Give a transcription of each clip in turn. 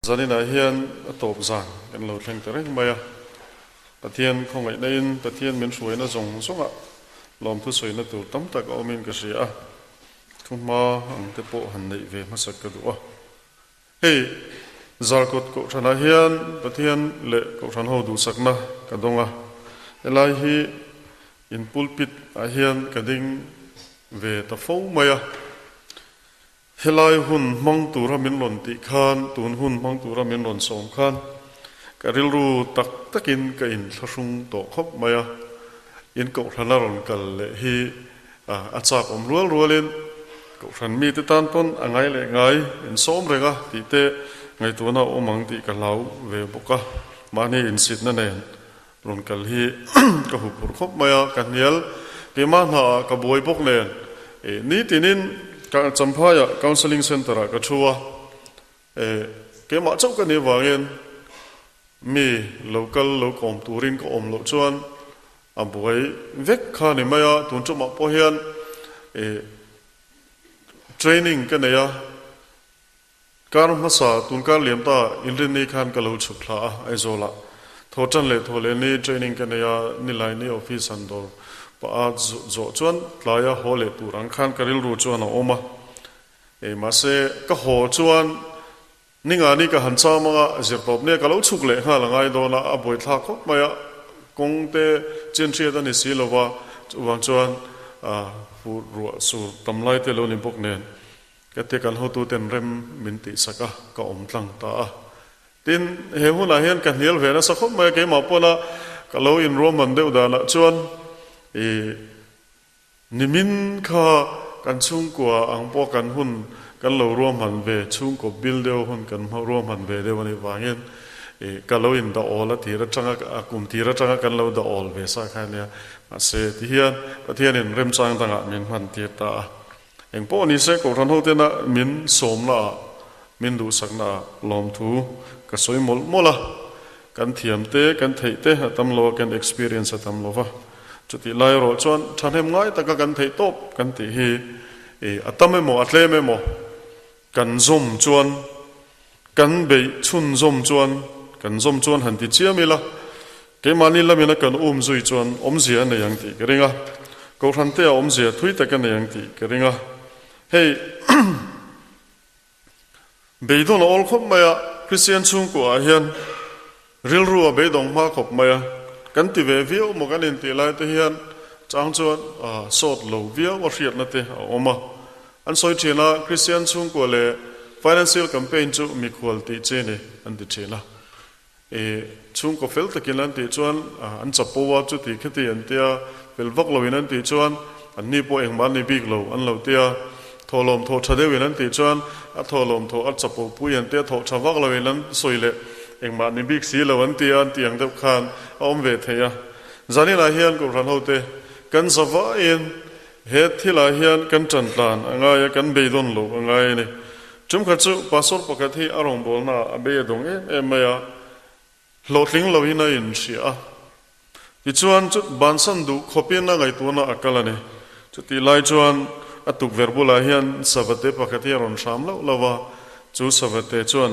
zanina hian top zan kan lo thleng te reng maya pathian khongai nein pathian min hruaina zong zonga lom thu soina tur tam tak awmin ka ria thuma ang te po han nei ve masak ka du hei zarkot ko thana hian pathian le ko than ho du sakna ka donga elai hi in pulpit a hian ka ding ve ta fo maya helai hun mang tura min lon ti khan tun hun mang tura min lon som khan karil ru tak takin ka in thlashung to khop maya in ko thana ron kal le hi achak om rual rualin ko than mi te tan pon angai le ngai in som renga ti te ngai tuna omang ti ka lau ve boka mani in sit na nen ron kal hi ka hu pur khop maya kan nial ke ma na ka boi bok nen ni tinin ka champaya counseling center ka thua ke ma chau ka ni wangin mi local lokom turin ko om lo chuan a boi vek kha ni maya tun chu ma po hian training ka neya kar masa tun kar lem ta inrin ni khan ka lo chukla ai zola thotan le thole ni training ka neya ni lai ni office andor pa zo chuan tlaya hole turang khan karil ru chuan oma ma se ka ho chuan ninga ni ka hancha manga zirpop ne ka lo chuk le ha langai do na a boi thla khop maya kongte chen thria da ni silowa chuwang chuan fu ru su tamlai te lo ni bok nen ka te kan ho tu ten rem min ti saka ka om tlang ta tin he huna hian kan hial ve na sa khop maya ke ma pona ka lo in roman deuh da na chuan nimin kha kan chung kwa ang po kan hun kan lo rom han ve chung ko bil deu hun kan ma rom han ve deu ni wangin ka lo in da ola thira changa akum thira changa kan lo da ol ve sa kha ne ase ti hian pathian in rem chang tanga min han ti ta eng po ni se ko ran ho te na min som na min du sak na lom thu ka soi mol mola kan thiam te kan thei te tam lo kan experience tam lo wa chuti lai ro chuan thanem ngai taka kan thei top kan ti hi atame mo atle me mo kan zom chuan kan be chun zom chuan kan zom chuan han ti chiamila ke mani lamina kan zui chuan zia na yang ti keringa ko than te zia thui ta kan yang ti keringa hei beidon ol khop maya christian chung ko a hian ril ru a beidong ma khop maya kan ti ve vio mo kan in ti lai te hian chang chuan sot lo vio wa riat na te oma an soi thina christian chung ko le financial campaign chu mi khwal ti che ne an ti thela chung ko fel takin an ti chuan an chapo wa chu ti khati an tia fel vak lo in an ti chuan an ni po eng man ni big lo an lo tia tholom tho thade win an ti chuan a tholom tho a chapo pui an tia tho thawak lo in an soile eng man ni big si lo an tia an tiang deuh khan om ve theya zanina hian ko ran hote kan zawa in he thila hian kan tantlan anga ya kan beidon lo anga ni chum kha chu pasor pakhathi arong bolna abe dong maya lotling lo ina in sia ti chuan chu bansan du khopin na ngai tuna akalani chu ti lai chuan atuk verbula hian sabate pakhathi ron sham lo lawa chu sabate chuan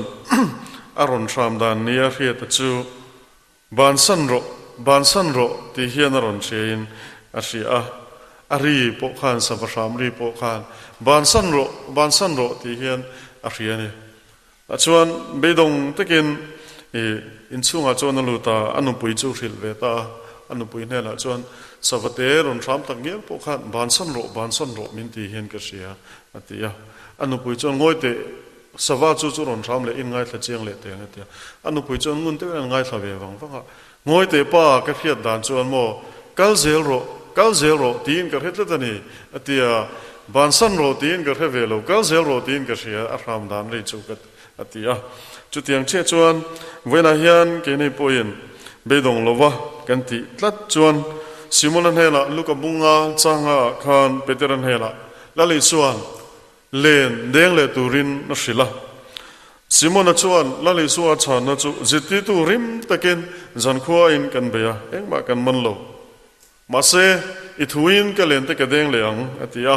aron sham dan nia riat chu bansan ro ti hian ron chein asia ari po khan sabasham ri po khan bansan ro ti hian aria ni chuan beidong takin in chunga chuan luta anu pui chu hril ve ta anu pui ne la chuan savate ron ram tak ngel po khan bansan ro min ti hian ka sia atia anu pui chuan ngoite sawa chu ron ram le in ngai thla chiang le te atia anu pui chuan ngun te ngai thla ve wang wanga ngoite pa ka khiat dan chuan mo kal zel ro tin ka hetla tani atia bansan ro tin ka he ve lo kal zel ro tin ka sia a ram dan le chu ka atia chu tiang che chuan vena hian ke nei poin beidong lova kan ti tlat chuan simonan hela luka bunga changa khan peteran hela lali chuan len deng le turin na sila simona chuan lali suwa chan na chu ziti tu rim takin zan khuwa in kan beya engma kan man lo mase ithuin ka len te ka deng le ang atia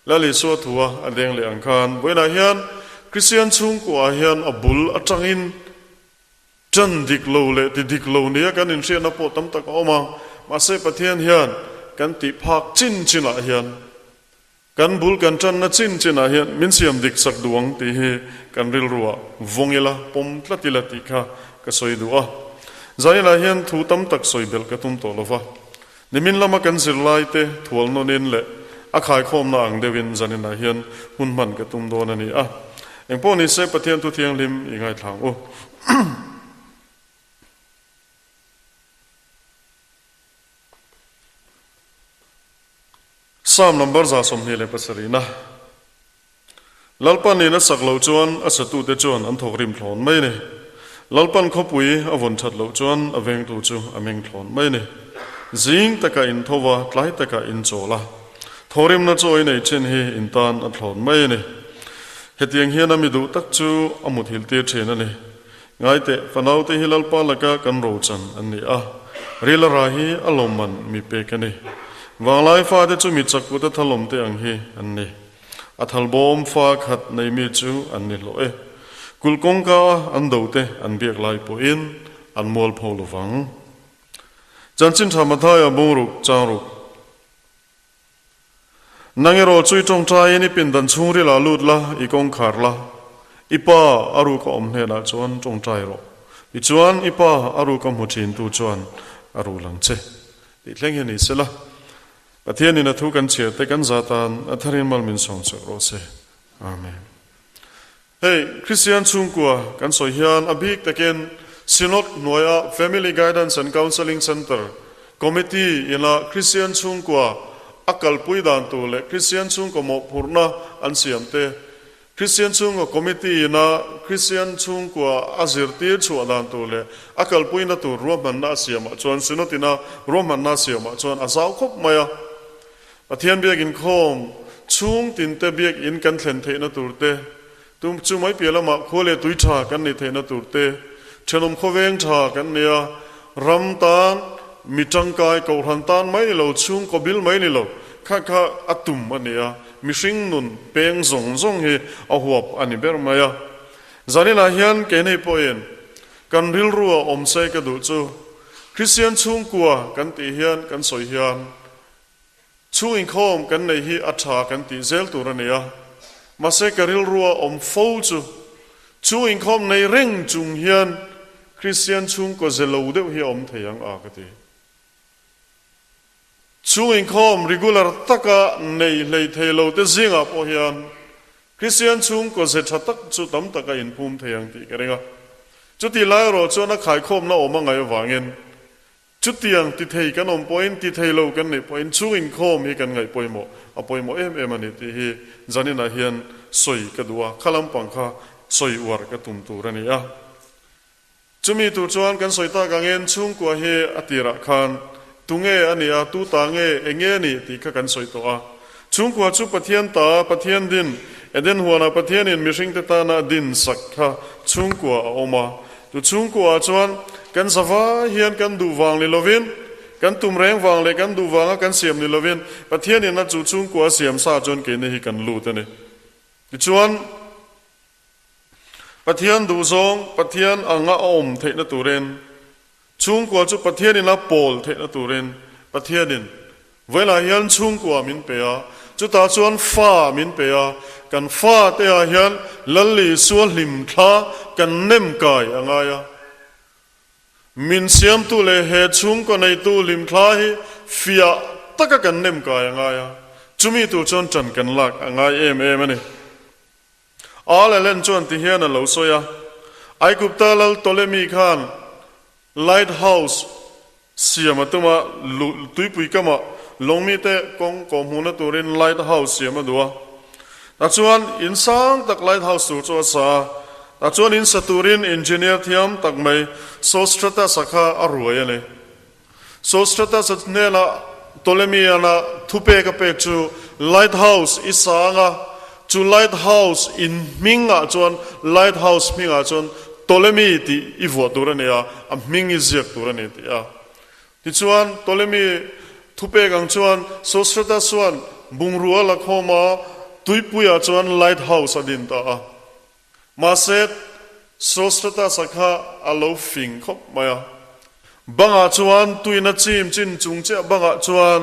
lali suwa thuwa adeng le ang khan vena hian Christian chung kwa hian abul atangin chan diklo le ti diklo nia kan in rian apo tam tak oma ma se pathian hian kan ti phak chin china hian kan bul kan chan na chin china hian min siam dik sak duang ti hi kan ril ruwa vongela pom tlatila ti kha ka soi duwa zaila hian thu tam tak soi bel ka tum to lova nimin lama kan zirlai te thual no nen le a khai khom na ang dewin zanina hian hun man ka tum don ani a engpo ni se pathian tu thiang lim ingai thlang o Psalm number za som ni le pasarina lalpan ni na saklo chuan asatu te chuan an thok rim thlon mai ni lalpan khopui avon that lo chuan aveng tu chu ameng thlon mai ni zing taka in thowa tlai taka in chola thorim na choi nei chen hi in tan a thlon mai ni hetiang hian ami du tak chu amut hil te chen ani ngai te fanau te hilal pa laka kan ro chan ani a rila rahi aloman mi pe kani wanglai fa te chu mi chakku te thalom te ang hi anni athal bom fa khat nei mi chu anni lo e kulkong ka an do te an biak lai po in an mol pho lo wang chanchin thamathai a bongruk changruk nangero chui tong trai ni pin dan chungri la lut la I kong khar la ipa aru ko om he la chuan tong trai ro I chuan ipa aru ko mu thin tu chuan aru lang che ti thleng hi ni sela pathian in a thu kan che te kan zatan atharin mal min song che ro se amen hey Christian chungkua kan so hian abik taken sinot noya family guidance and counseling center committee ina Christian chungkua akal pui dan tu le Christian chung ko mo purna an siam te Christian chung ko committee na Christian chung ko azir ti chu dan tu le akal pui na tu roman na siam chuan sinotina roman na siam chuan azau khop maya pathian biak in khom chung tin te biak in kan thlen the na tur te tum chu mai pela ma khole tui tha kan ni the na tur te thenom khoveng tha kan nia ram tan mitang kai ko han tan mai lo chung ko bil mai ni lo kha kha atum ania mishing nun peng zong zong he a huap ani ber maya zanina hian ke nei poen kan ril ruwa om sai ka du chu Christian chung kwa kan ti hian kan soi hian chu in khom kan nei hi atha kan ti zel tur ania ma se ka ril ruwa om fo chu in khom nei reng chung hian Christian chung ko zelo de hi om theyang a ka ti chu in khom regular taka nei lei thelo te zinga po hian Christian chung ko ze thatak chu tam taka in phum theyang ti karenga chu ti lai ro chu na khai khom na oma ngai wangin chu tiang ti thei kan om point ti thelo kan nei point chu in khom hi kan ngai poimo a poimo em ani ti hi zanina hian soi ka duwa khalam pangkha soi war ka tum tur ani a chumi tu chuan kan soita gangen chung ko he atira khan tunge ania tu tange enge ni ti kha kan soito a chung ko chu pathian ta pathian din eden huana pathian in mishing te ta na din sakha chung ko oma tu chung ko chuan kan sawa hian kan du wang le lovin kan tum reng wang le kan du wanga kan siam ni lovin pathian in na chu chung ko siam sa chon ke ne hi kan lu te ne ti chuan pathian du zong pathian anga om the na turen chung ko chu pathian in a pol the na turen pathian in vela hian chung ko min pe a chu ta chuan fa min pe a kan fa te a hian lalli sual lim tha kan nem kai anga ya min siam tu le he chung ko nei tu lim thla hi fia taka kan nem kai anga ya chumi tu chon chan kan lak anga em ani all alen chuan ti hian a lo soya ai gupta lal tolemi khan lighthouse siam atuma tuipui kama longmi te kong kom huna turin lighthouse siam adua ta chuan insang tak lighthouse tu chu sa ta chuan in saturin engineer thiam tak mai sostrata sakha arwai ane sostrata satnela tolemi ana thupe ka pe chu lighthouse isanga chu lighthouse in minga chuan lighthouse minga chuan tolemi ti ivo turania a mingi ziak turani ti a ti chuan tolemi thupe gang chuan sostrata chuan bungrua la khoma tuipuya chuan lighthouse adin ta a มาเสร็จโซสตาสักฮะอาลูฟิงคบมาบังอาจวนตุยนัดจิมจินจุงเจ้าบังอาจวน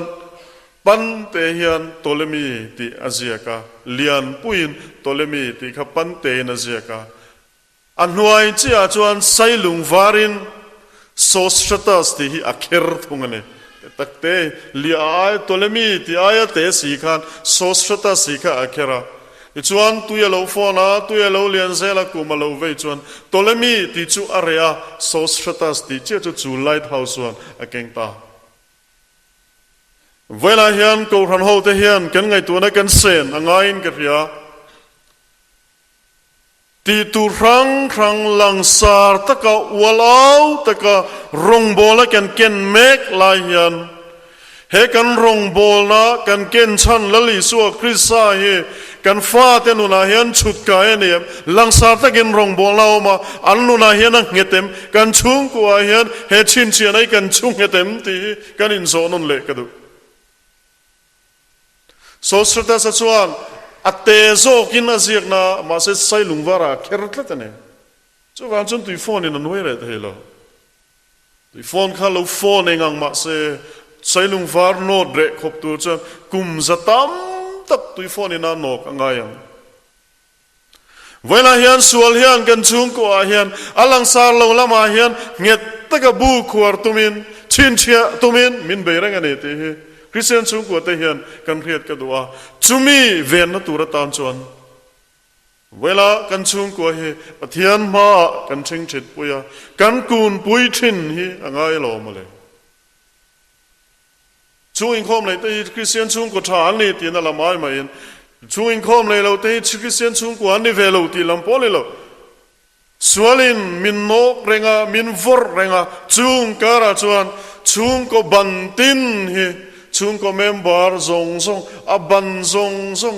ปันเตฮิอันโตเลมีที่อาเซียกาเลียนปุยนโตเลมีที่ขับปันเตนอาเซียกาอันหน่วยเจ้าจวนไซลุงวารินโซสตาสที่อักเขรทุงเนี่ยตักเตลียไอโตเลมีที่อายเตสีขันโซสตาสีขันอักเขระจวนตุยเราฟอนาตุยเราเลียนเซลกุมาเราเวจวนโตเลมีที่จูอาเรียโซสตาสที่เจ้าจูไลท์เฮาส์วนอักเกงตาเวลาเฮียนกูรันโฮเตเฮียนกันไงตัวนั้นกันเซนอ่างไงกันเรียตีตุรังครั้งหลังสารตะกะวัวลาวตะกะรงโบละกันเกนเมกลายเฮียนเฮกันรงโบละกันเกนชันละลิสัวคริสซาเฮกันฟ้าเตนุนาเฮียนชุดกายเนี่ยหลังสารตะกันรงโบลาวมาอันนุนาเฮียนเงเต็มกันชุงกัวเฮียนเฮชินเชียนไอกันชุงเงเต็มตีกันอินโซนุนเล็กกระดูโซสตาสชวนอัตเตโซกินอาเซียกนามาเสไซลุงวาระเครัตเลตเนี่ยจู่วันจนตุยฟอนนี่นั่นเวรเตเหรอตุยฟอนข้าเราฟอนเองอังมาเสไซลุงวาร์โนดเรคบตัวจนกุมจะตั้มตับตุยฟอนนี่นั่นนกอังไงยังเวลาเฮียนสวลเฮียนกันชุงกัวเฮียนอลังสารเราละมาเฮียนเงียตะกบูขวดตุมินชินเชียตุมินมินเบรังกันเตเหคริสเตียนชุงกัวเตเฮียนกันเครียดกันตัวจุมีเวนนตุระตานชวนเวลากันชุงกัวเฮปะเทียนมากันเชิงเฉิดปุยกันกูนปุยชินฮีอ่างไงหล่อมาเลยช่วงคอมเลยแต่คริสเตียนชุงกัวฐานนี่ตีนั่นละไม่มาเองช่วงคอมเลยเราแต่คริสเตียนชุงกัวนี่เวลาตีลำโพเลยเราสวลินมินโนกเรงามินวอร์เรงาชุงการะชวนชุงก็บันตินฮีชุงก็เมมบาร์ซงซงอับันซงซง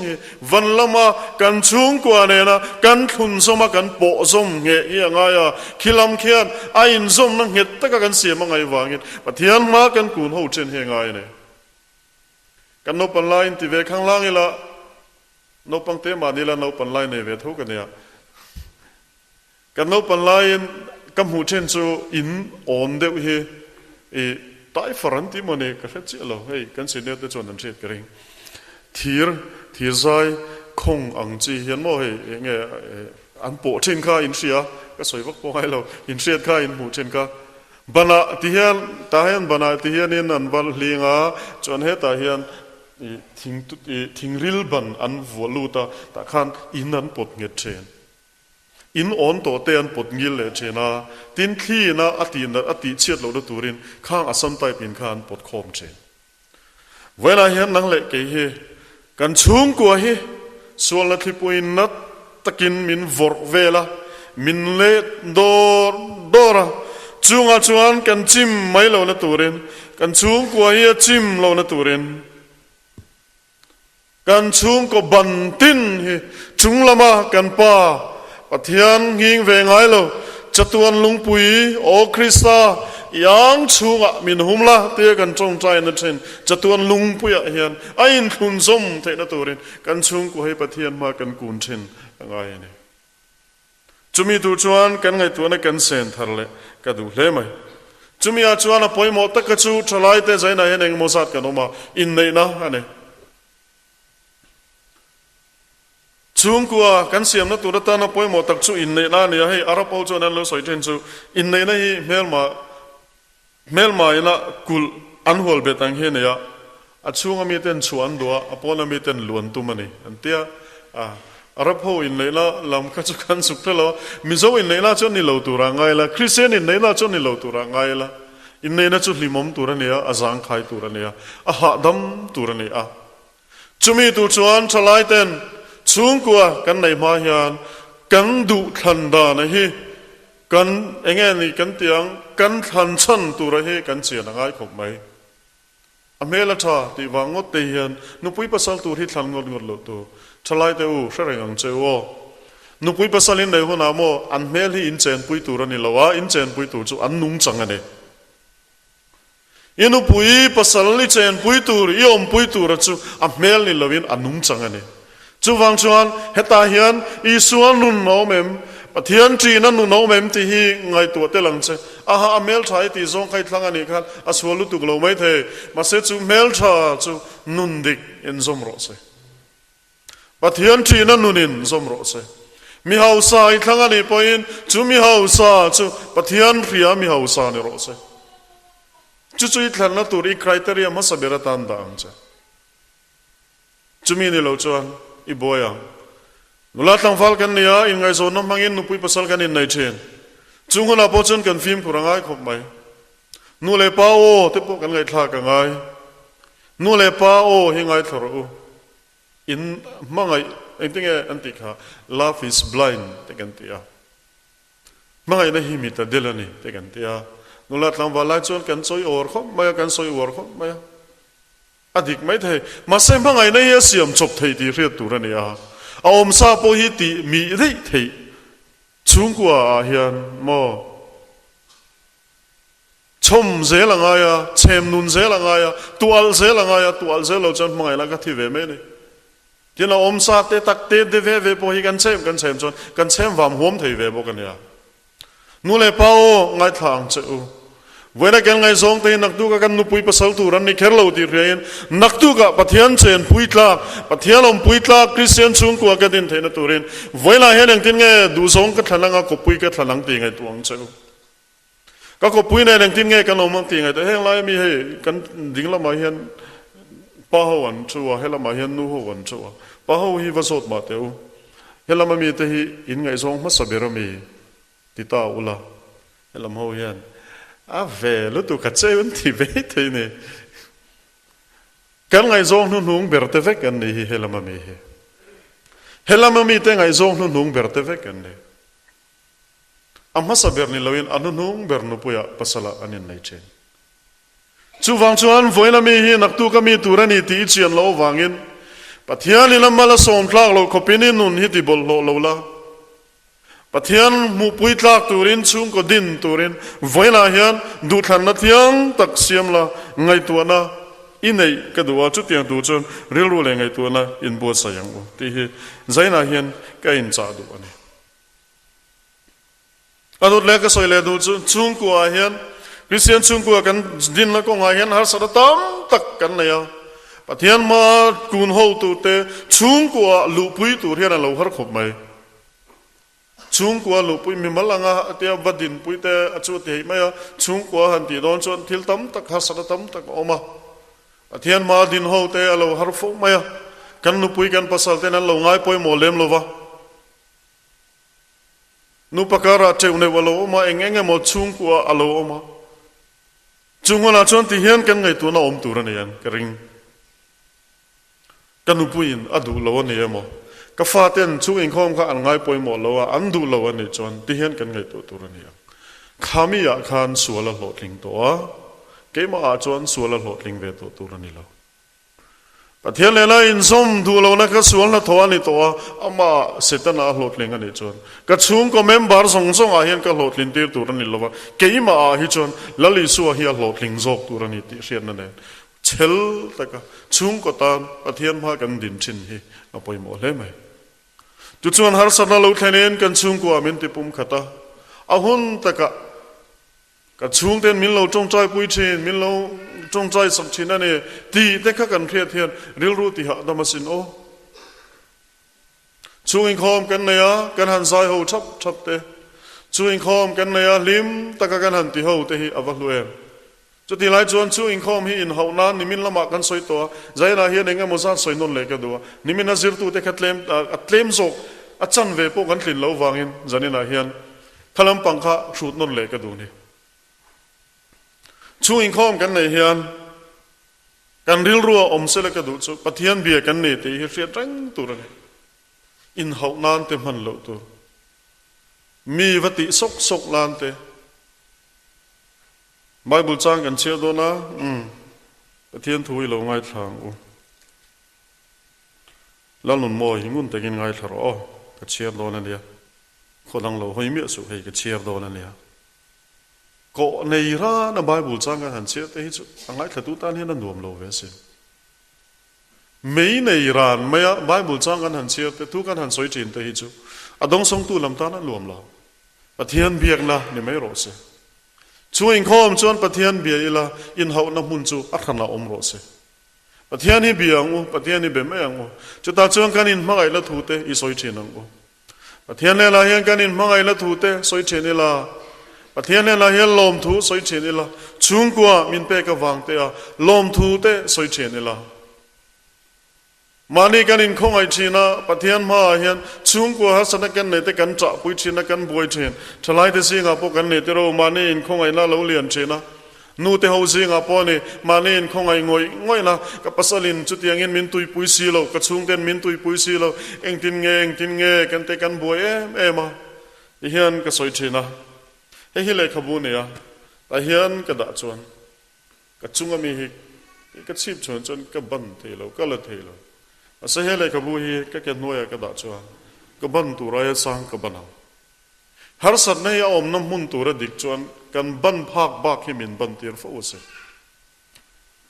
วันละมากันชุงกว่าเนี่ยนะกันทุนสมากันโปะซงเงี้ยยังไงอะคิลำเขียนไอ้อินซงนั่งเห็ดตะกันเสียมังไงวางเงี้ยปะเทียนมากันกูนหูเช่นเฮงไงเนี่ยกันนปันไลน์ที่เวข้างล่างนี่ละนปังเตมานี่ละนปันไลน์เนี่ยเวทุกันเนี่ยกันนปันไลน์กำหูเช่นจูอินอ่อนเดียวเฮตายฝรั่งที่มันเองก็เชื่อเราเฮ้ยกันเสียเนี่ยจะจนนั่นเช็ดกันเองทีใจคงอังจีเห็นมั้ยเงี้ยอันโปเช่นข้าอินเสียก็สวยวักโปให้เราอินเสียข้าอินหูเช่นข้าบรรณาที่เห็นตาเห็นบรรณาที่เห็นนี่นั่นบัลลีงาจนเห็นตาเห็นทิ้งริลบันอันวัวลูตาขันอินนั้นปดเงียดเชนอินอ่อนตัวเตียนปดงิลเลยเชนาตินขี้นะอติเชียดเราดูตูรินข้างอสัมไตปินข้างปดคอมเชนเวลาเห็นนังเล็กเกยกันชุงกัวเฮส่วนละที่ปุยนัดตะกินมินวอร์เวลามินเลดอระจุงอาจวนกันจิมไม่เราละตูรินกันชุงกัวเฮจิมเราละตูรินกันชุงก็บันตินเฮจุงละมากันป้าปะเทียนหิงเวงไงเราจตุวันลุงปุยโอคริสตายังชูงะมินหุมละเตียกันจงใจนั่นเช่นจตุวันลุงปุยเฮียนไอ้อินคุณสมเทนตัวเรนกันชุงกูให้ปะเทียนมากันกูนเช่นยังไงเนี่ยจุมีตัวจวนกันไงตัวนั้นกันเซนทาร์เลกันดูเลยไหมจุมีอาจวนอ่ะพอยหมดตะกจูทลายเตใจไหนเองโมซัดกันออกมาอินเลยนะอันนี้ชุงกัวกันเสียมนัตัวตานะป่วยหมดตักชูอินเนน่าเนี่ยให้อาราปเอาจนั้นเราใส่เทนชูอินเนน่าให้เมลมาอินะกุลอันหัวเบตังเฮเนี่ยอาชุงมีเต็นชวนดัวอปอนมีเต็นล้วนตุมันนี่อันเตียอาราปเอาอินเนน่าลำคัจกันสุขแล้วมิโซอินเนน่าจนนี่เราตัวร่างไงละคริสเตียนอินเนน่าจนนี่เราตัวร่างไงละอินเนน่าจุดลิมมตัวเนี่ยอาจารย์ขายตัวเนี่ยหาดำตัวเนี่ยจุมีตัวชวนทลายเต็นชุงกัวกันในมาเฮียนกันดุทันดานะฮีกันเองนี่กันเตียงกันทันชันตัวระฮีกันเสียนังไงขบไหมอเมริกาที่วางงดเตียนนุปุยภาษาตัวที่ทันงดหลุดตัวทลายเตอูเสร็จยังเจ้านุปุยภาษาลินในหัวหน้าโมอันเมลีอินเจนปุยตัวนี่ละวะอินเจนปุยตัวจู่อันนุ่งจังอันนี้นุปุยภาษาลิเจนปุยตัวยอมปุยตัวจู่อันเมลีละวินอันนุ่งจังอันนี้จ chu wang chuan heta hian isuan nun no mem pathian tri na nun no mem ti hi ngai tu te lang che aha amel thai ti zong khai thlang ani khan aswalu tu lo mai the ma se chu mel tha chu nun dik in zom ro se pathian tri na nunin zom ro se mi hausa i thlang ani poin chu mi hausa chu pathian ria mi hausa ni ro se chu chu i thlan na turi criteria ma sabera tan dang che chu mi ni lo chuan i boya nula tlang fal kan nia in ngai zon nam hangin nupui pasal kan in nai chen chung hona po chen kan film kurangai khop mai nu le pa o te po kan ngai thla ka ngai nu le pa o hi ngai thoro in mangai entinge antika love is blind te kan tia mangai na hi mi ta delani te kan tia nula tlang wala chon kan soi or khop mai kan soi or khop mai adik mai the ma sem mangai na hi siam chop thei ti riat tu ra nia om sa po hi ti mi rei thei chung kwa hian mo chom ze la nga ya chem nun ze la nga ya tual ze la nga ya tual ze lo chan mangai la ka thi ve me ni tin om sa te tak te de ve po hi kan chem chon kan chem vam hom thei ve bo kan ya nu le pao ngai thang che u Wena kel ngai zong te naktu ka kan nu pui pasal tu ran ni kherlo ti rein naktu ka pathian chen pui tla pathian om pui tla Christian chung ko ka din theina turin voila hen ang tin nge du zong ka thalanga ko pui ka thalang ti ngai tuang cheu ka ko pui ne ang tin nge kan om ti ngai te heng lai mi he kan ding la ma hian pa ho wan chuwa hela ma hian nu ho wan chuwa pa ho hi va sot ma teu hela ma mi te hi in ngai zong ma sabera mi ti ta ula hela ma ho hian a ve lu tu ka cheun ti ve the ni kan ngai zong nu nung ber te vek an ni helama mi te ngai zong nu nung ber te vek an ni amma saber ni lawin anu nung ber nu puya pasala anin nei chen chu wang chuan voina mi hi nak tu ka mi turani ti chian lo wangin pathian ni lamala som thlak lo khopini nun hi ti bol lo la pathian mu pui tlak turin chung ko din turin voina hian du than na thiang tak siam la ngai tuana inei ka duwa chu tiang tu chon ril ru le ngai tuana in bo sayang o ti hi zaina hian ka in cha du ani adut le ka soi le du chung ko hian Christian chung ko kan din la ko ngai hian har sa tam tak kan na ya pathian ma kun ho tu te chung ko lu pui tu hian lo har khop mai chung kwa lu pui mi malanga atia vadin pui te achu te maya chung kwa han ti don chon thil tam tak hasara tam tak oma athian ma din ho te alo har fo maya kan nu pui kan pasal te nan lo ngai poi mo lem lova nu pakara che une walo oma engenge mo chung kwa alo oma chung wala chon ti hian kan ngai tu na om tu ran yan kring kan nu pui in adu lo ne mo ka faten chu in khom kha an ngai poi mo lo an du lo ani chon ti hian kan ngai tu tur ani khami ya khan suala hlotling to a keima a chon suala hlotling ve to tur ani lo pathian le la in som du lo na ka sual na tho ani to a ama setana hlotling ani chon ka chung ko member song song a hian ka hlotlin tir tur ani lo keima a hi chon lali su a hi hlotling zok tur ani ti rian na ne chel taka chung ko tan pathian ma kan din chin hi na poi mo le mai tu chuan har sana lo thlen kan chung ko amin ti pum khata ahun taka ka chung ten min lo tong chai pui chin min lo tong chai sam chin ane ti te kha kan khriat hian ril ru ti ha damasin o chung in khom kan naya kan han sai ho chap te chung in khom kan naya lim taka kan han ti ho te hi avahluer cho ti lai chuan chu in khom hi in ho nan nimin lama kan soi to zaina hian enga moza soi non le ka do nimin azir tu te khatlem atlem zok achan ve po kan thlin lo wangin zanina hian khalam pangkha hrut non le ka do ni chu in khom kan nei hian kan ril ruwa om se le ka do chu pathian bia kan nei te hi hriat rang tur ani in ho nan te man lo tu mi vati sok lan te Bible chang kan chia do na pathian thui lo ngai thlang u lalun mo hingun takin ngai tharo o ka chia do na lia khodang lo hoi mi su hei ka chia do na lia ko nei ra na Bible chang kan chia te hi chu angai thatu tan hian an nuam lo ve sin mấy này ran mấy Bible trang kan han chia te tu kan han soi chin te hi chu adong song tu lam ta na luam lo pathian biak na ni mai ro se chu in khom chon pathian bia ila in hau na mun chu athana om ro se pathian hi biang u pathian hi be me ang u chu ta chuan kan in mangai la thu te I soi chin ang u pathian le la hian kan in mangai la thu te soi chin ila pathian le la hian lom thu soi chin ila chung kwa min pe ka wang te a lom thu te soi chin ila mani kan in khong ai china pathian ma hian chung ko ha sana kan ne te kan cha pui china kan boi chen thalai te singa po kan ne te ro mani in khong ai la lo lian china nu te ho singa po ne mani in khong ai ngoi na ka pasalin chu tiang in min tui pui si lo ka chung ten min tui pui si lo eng tin nge kan te kan boi ma hian ka soi china he le khabu ne ya ta hian ka da chuan ka chunga mi hi ka chip chon ka ban the lo ka la the lo asa hele ka bu hi ka noya ka da chuan ka ban tu ra ya sang ka banau har sat nei om nam mun tu ra dik chuan kan ban phak bak hi min ban tir fo se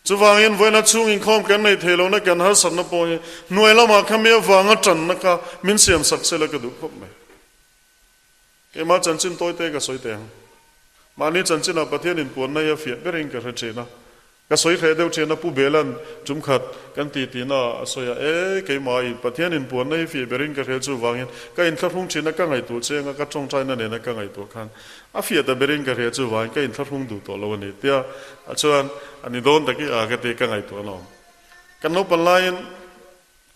chuwangin voina chung in khom kan nei thelo na kan har sat na po hi noi lama khamia wanga tan na ka min siam sak se la ka du khop me ke ma chan chin toy te ka soi te mani chan chin a pathian in pon na ya fiat bering ka re na ka soi khe deu chena pu belan chum khat kan ti na soya ke mai pathian in pon nei fi berin ka re chu wangin ka in thlung china ka ngai tu chenga ka chong chai na ne na ka ngai tu khan a fi da berin ka re chu wang ka in thlung du to lo ni tia a chuan ani don ta ki a ka te ka ngai tu no kan no pan lain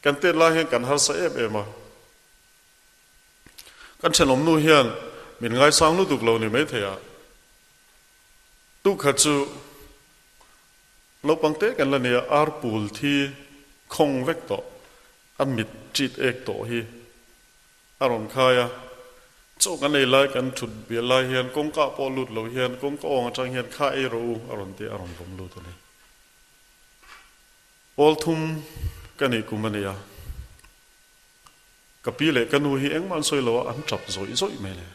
kan te la hen kan har sa ema kan chelom nu hian min ngai sang lu duk lo ni me thea tu kha chu lo pang te kan la ne ar pul thi khong vek to an mit chit ek to hi aron khaya cho kan nei lai kan thut bi lai hian kong ka po lut lo hian kong ko ong chang hian kha e ro aron te aron vom lu to nei pol thum kan ei kumania kapile kanu hi engman soi lo an chap zoi me le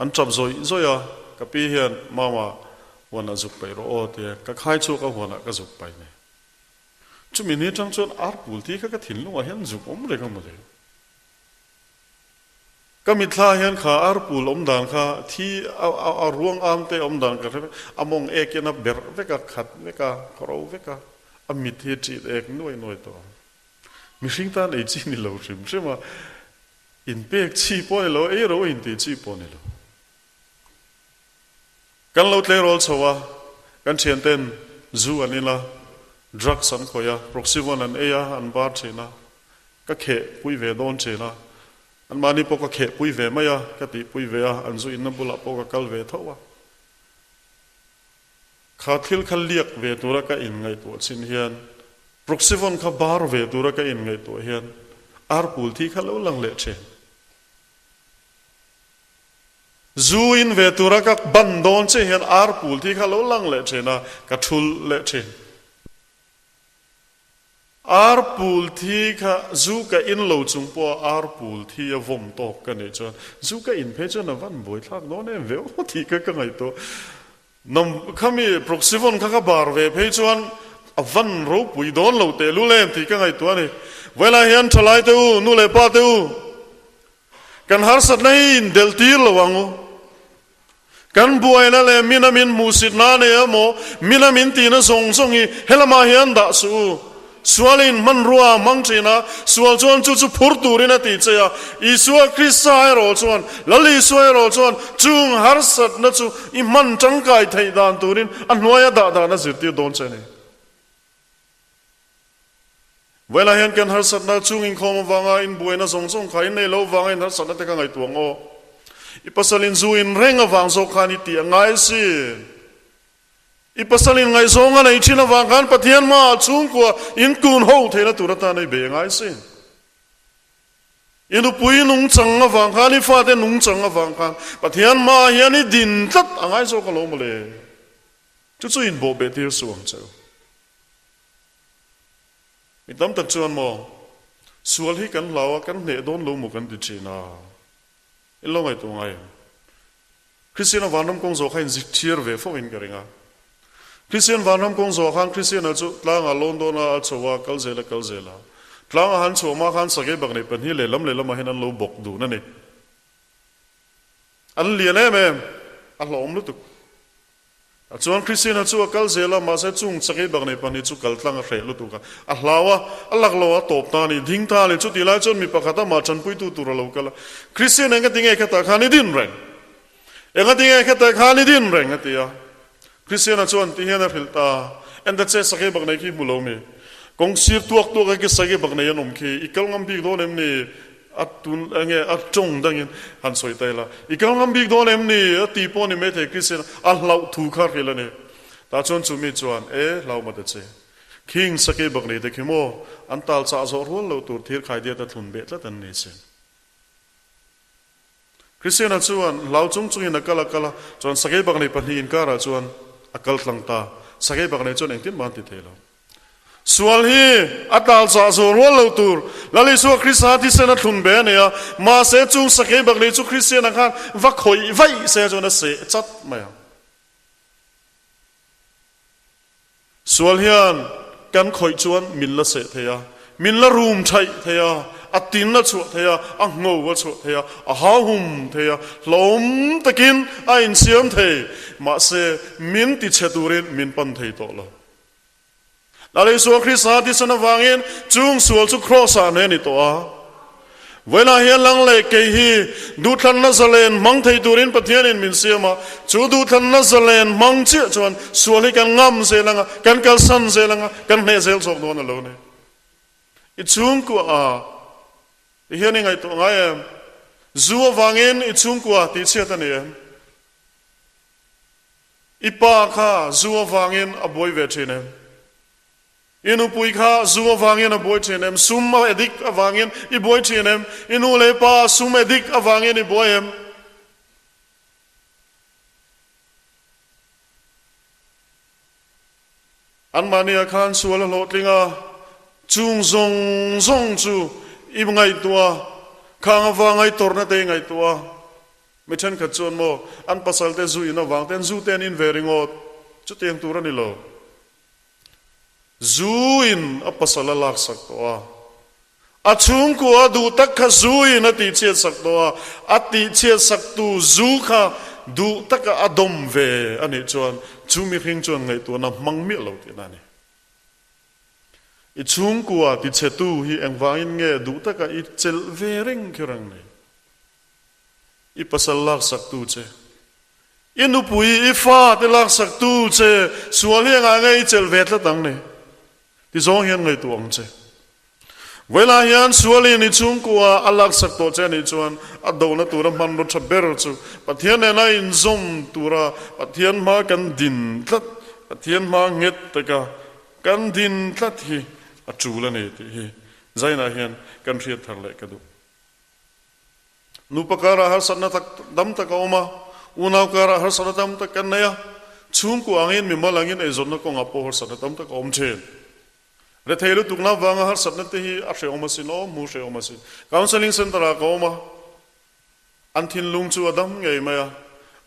an chap zoi ya kapi hian mama wana zuk pai ro o te ka khai chu ka wana ka zuk pai ne chu min ni chang chon ar pul ti ka thin lu hian zuk om le ka mo le ka mi thla hian kha ar pul om dan kha thi a ruang am te om dan ka among ek na ber ve ka khat ve ka kro ve ka a mi thi chi ek noi to mi sing ta nei chi ni lo chim chema in pek chi po lo e ro in ti chi po ne lo kan lo tle rol chawa kan chen ten zu anila drugs an khoya proxivon an eya an bar chena ka khe pui ve don chena an mani po ka khe pui ve maya ka ti pui ve an zu in bula po ka kal ve thowa kha thil khal liak ve tura ka in ngai to chin hian proxivon kha bar ve tura ka in ngai to hian ar pul thi kha lo lang le che zuin ve tura ka bandon che hian ar pul thi kha lo lang le chena ka thul le che ar pul thi kha zu ka in lo chung po ar pul thi a vom tok ka ne chon zu ka in phe chon van boi thak no ne ve o thi ka ngai to nom khami proxivon kha bar ve phe chon a van ro pui don lo te lu lem thi ka ngai to ne vela hian thalai te u nu le pa te u kan har sat nei in del tir lo wangu kan buai na le minamin musit na ne mo minamin ti na song i helama hian da su sualin man ruwa mang china sual chuan chu phur turina ti cheya isua krisai ro chuan lali suai ro chuan chung har sat na chu I man changkai thei dan turin annoya da na zirti don chene vela hian kan har sat na chung in khom wanga in buena song khai nei lo wanga in har sat na te ka ngai tuango ipasalin zuin renga wang so khani ti ngai si ipasalin ngai zonga nei china wang kan pathian ma chung ko in kun ho thela turata nei be ngai si inu pui nung changa wang khani fa te nung changa wang kan pathian ma hian I din tat angai so ka lo mole chu in bo be tir suang chau mitam tak chuan mo sual hi kan lawa kan ne don lo mu kan ti china ilo ngai tu ngai Christina vanam kong zo khain zik thier ve fo in garinga Christian van ham kong zo khan Christian achu tlanga London a chowa kalzela tlanga han choma khan sage bagne pan hi lelam hin an lo bok du na ni an liane me a hlom lu tu chuan Christian achu kalzela ma se chung sage bagne pan hi chu kal tlanga hre lu tu ka a hlawa alak lo a top ta ni ding ta le chu ti lai chon mi pakhata ma chan pui tu tur lo kala Christian anga tinge khata khani din reng anga tinge khata khani din reng atia Christian chuan ti hian a philta and that says sage bagne ki mulomi kong sir tuak ke sage bagne yan omki ikal ngam big do nem ni atun ange atong dangin han soi taila ikal ngam big do nem ni ati po ni me the Christian a lau thu khar khila ne ta chuan chu mi chuan lau ma ta che king sage bagne te khimo antal cha zo rol lo tur thir khai dia ta thun be tla tan ni se Christian chuan lau chung chung in akala chuan sage bagne pani in kara chuan akal tlangta sage bagne chon engtin man ti thelo sual hi atal cha zo rol lo tur lali so Christa ti sena thun be ne ya ma se chung sage bagne chu Christian khan va khoi vai se chona se chat ma sual hian kan khoi chuan min la se theya min la room thai theya atin na chu theya a ngo wa chu theya a ha hum theya lom takin a in siam the ma se min ti cheturin min pan thei to lo lali so Christa ti sana wangin chung sual chu cross a ne ni to a wela hian lang le ke hi du than na zalen mang thei turin pathian in min siama chu du than na zalen mang chi chuan sual hi kan ngam se langa kan kal san se langa kan ne zel sok do na lo ne I chung ku a hian ngai to ngai zuwa wangin I chung ku a ti che ta ne ipa kha zuwa wangin a boy ve thine inu pui kha zuwa wangin a boy thinem summa edik a wangin I boy thinem inu le pa sum edik a wangin I boy em an mania khan suala lotlinga chung zong chu im ngai tua khang wa ngai torna te ngai tua mithan kha chon mo an pasal te zu ina wang ten zu ten in veringot chu teng tur ani lo zu in a pasal lak sak to a chung ko adu tak kha zu in a ti che sak to a ti che sak tu zu kha du tak a dom ve ani chuan chu mi khing chuan ngai tu na mang mi lo ti na ni I chung kwa ti chetu hi engwain nge du taka I chel vering kirang ni I pasal lak sak tu che inu pui I fa te lak sak tu che sual hi nga ngai chel vet la tang ni ti zong hian ngai tu ang che wela hian sual ni chung kwa alak sak to che ni chuan a do na tura man ro thaber chu pathian na in zom tura pathian ma kan din tlat pathian ma nget taka kan din tlat hi a chula ne ti hi zaina hian kan riat thar le kadu nupakara har sanna tak dam tak oma unaw kara har sanna dam tak kan naya chung ku angin mi malangin e zonna ko ngapo har sanna dam tak om chen re thelu tukna wanga har sanna te hi a hre oma sin o mu hre oma sin counseling center a ko oma anthin lung chu adam ngei maya